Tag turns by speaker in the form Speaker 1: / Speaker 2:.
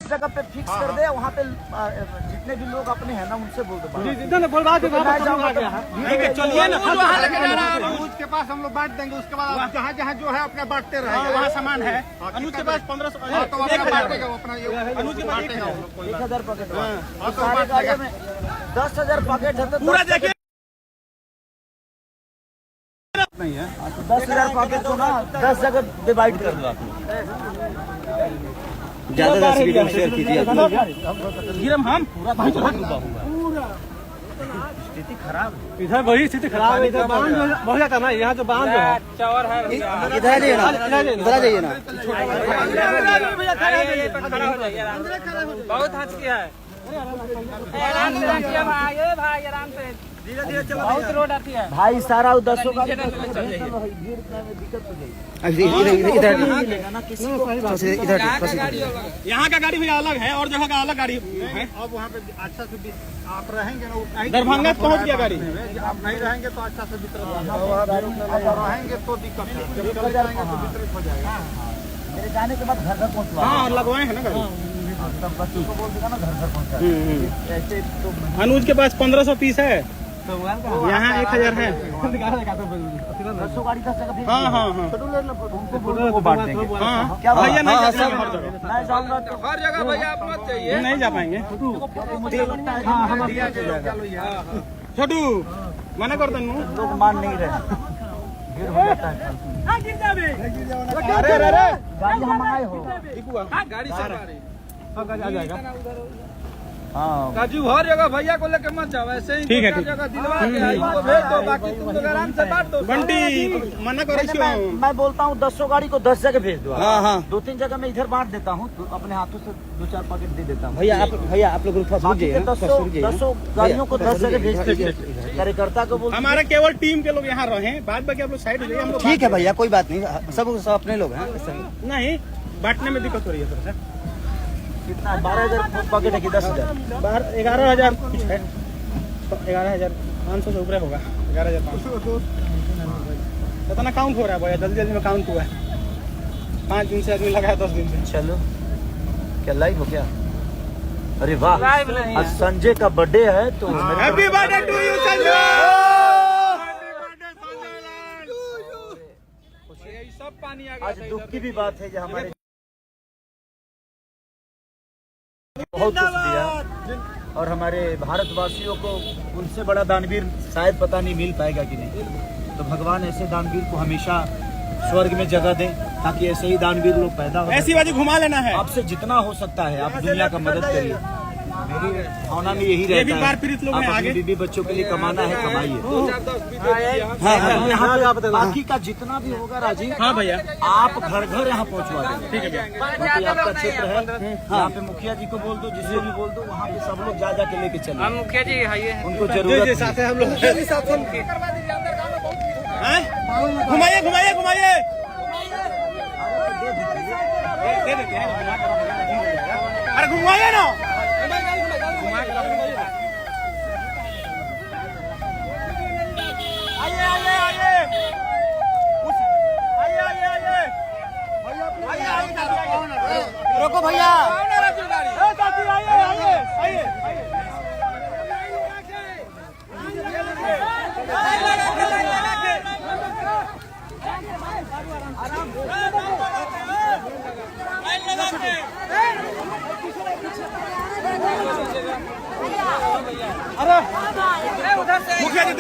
Speaker 1: जगह पे फिक्स कर दे, वहाँ पे जितने भी लोग अपने हैं ना उनसे बोल दो।
Speaker 2: चलिए ना, अनुज के पास हम लोग बांट देंगे, उसके बाद जहाँ जहाँ जो है अपना बांटते रहेंगे। वहाँ सामान है, अनुज के पास 1500 बांटेगा अपना, अनुज के पास
Speaker 1: 1000 पैकेट सारे गाड़ियों में 10,000 पैकेट है तो
Speaker 2: पूरा देखिए
Speaker 1: नहीं है। तो 10,000 पैकेट को ना 10 जगह डिवाइड कर दो आप लोग।
Speaker 3: ज्यादा वीडियो शेयर कीजिए।
Speaker 1: हम पूरा स्थिति खराब,
Speaker 3: इधर वही स्थिति खराब है। इधर बांध बहुत जाता ना, यहाँ तो बांध जो है
Speaker 4: चौर है,
Speaker 3: इधर जाइए ना, इधर जाइए ना।
Speaker 4: बहुत हंस किया है, आराम से भाई, आराम से धीरे-धीरे चलो, बहुत रोड आती है
Speaker 1: भाई। सारा 10 का दिक्कत हो जाएगी।
Speaker 2: यहाँ का गाड़ी भी अलग है और जगह का अलग गाड़ी है। अब वहाँ पे अच्छा से आप रहेंगे ना, दरभंगा पहुँच गया गाड़ी। आप नहीं रहेंगे तो अच्छा से वितरित रहेंगे तो दिक्कत है, जब चले जाएंगे तो वितरित हो जाएगा।
Speaker 1: मेरे जाने के बाद घर घर पहुँचवा।
Speaker 2: हाँ, लगवाए हैं ना गाड़ी।
Speaker 1: सब बच्चों को बोल देगा ना घर घर पहुँचा। ऐसे तो
Speaker 2: अनुज के पास 1500 पीस है, यहाँ 1000 है।
Speaker 1: 10 गाड़ी 10 जगह।
Speaker 2: हाँ हाँ हाँ,
Speaker 1: वो बांट देंगे।
Speaker 2: हाँ
Speaker 1: क्या
Speaker 2: भैया नहीं
Speaker 1: मैं
Speaker 2: जाऊंगा
Speaker 1: हर जगह
Speaker 4: भैया आप मत चाहिए,
Speaker 2: नहीं जा पाएंगे।
Speaker 1: मुझे लगता है
Speaker 2: छोटू मना कर दू,
Speaker 1: लोग मान नहीं रहे, भीड़ हो जाता है।
Speaker 2: अरे अरे
Speaker 1: गाड़ी हम मंगाए हो।
Speaker 4: गाड़ी से
Speaker 2: आ जाएगा।
Speaker 1: हाँ
Speaker 4: राजू, हर जगह भैया को लेकर मत जाओ, ऐसे ही
Speaker 2: ठीक है,
Speaker 4: हर
Speaker 2: ठीक।
Speaker 4: जगह दिलवा के इनको भेज दो, बाकी तुम लोग आराम से बांट दो।
Speaker 2: बंटी मना करे
Speaker 1: मैं बोलता हूँ 10 गाड़ी को 10 जगह भेज दो।
Speaker 3: हाँ हाँ
Speaker 1: 2-3 जगह मैं इधर बांट देता हूँ, तो अपने हाथों से 2-4 पैकेट दे देता हूँ।
Speaker 3: भैया आप लोग
Speaker 1: 10 गाड़ियों को 10 जगह भेज दीजिए। कार्यकर्ता को बोल,
Speaker 2: हमारा केवल टीम के लोग यहाँ रहे, बाद बाकी आप लोग साइड हो जाइए। हम लोग
Speaker 3: ठीक है भैया, कोई बात नहीं, सब अपने लोग हैं।
Speaker 2: नहीं बांटने में दिक्कत हो रही है थोड़ा सा।
Speaker 1: कितना 12,000 पैकेट है कि 10,000?
Speaker 2: 11,000 कुछ है, 11,500 से ऊपर होगा। 11,500 इतना काउंट हो रहा है भैया, जल्दी जल्दी में काउंट हुआ है। 5 दिन से आदमी लगा है, 10 दिन से।
Speaker 1: चलो क्या लाइव हो क्या? अरे वाह,
Speaker 4: लाइव नहीं
Speaker 1: आज संजय का बर्थडे है तो
Speaker 2: happy birthday to you Sanjay.
Speaker 4: सब पानी आ गया
Speaker 1: आज दुख की भी बात है कि हमारे बहुत कुछ दिया और हमारे भारतवासियों को उनसे बड़ा दानवीर शायद पता नहीं मिल पाएगा कि नहीं। तो भगवान ऐसे दानवीर को हमेशा स्वर्ग में जगह दें, ताकि ऐसे ही दानवीर लोग पैदा हो।
Speaker 2: ऐसी बाजी घुमा लेना है।
Speaker 1: आपसे जितना हो सकता है आप दुनिया का मदद करिए। मेरी भावना में यही रहता है, आप अपने बीबी बच्चों के लिए कमाना है, कमाइए। यहाँ पे बाकी का जितना भी होगा राजीव,
Speaker 2: हाँ भैया,
Speaker 1: आप घर घर यहाँ पहुँचवा देंगे।
Speaker 2: ठीक है भैया।
Speaker 1: क्योंकि आपका क्षेत्र है, यहाँ पे मुखिया जी को बोल दो, जिसे भी बोल दो, वहाँ पे सब लोग जा के लेके चले।
Speaker 4: मुखिया जी
Speaker 1: उनको जरूरत है।
Speaker 2: साथ है हम लोग। घुमाइए घुमाइए घुमाइए, दे देते हैं। अरे घुमाइए ना, आइए आइए आइए आइए आइए आइए,
Speaker 3: रोको भैया,
Speaker 2: मुखिया जी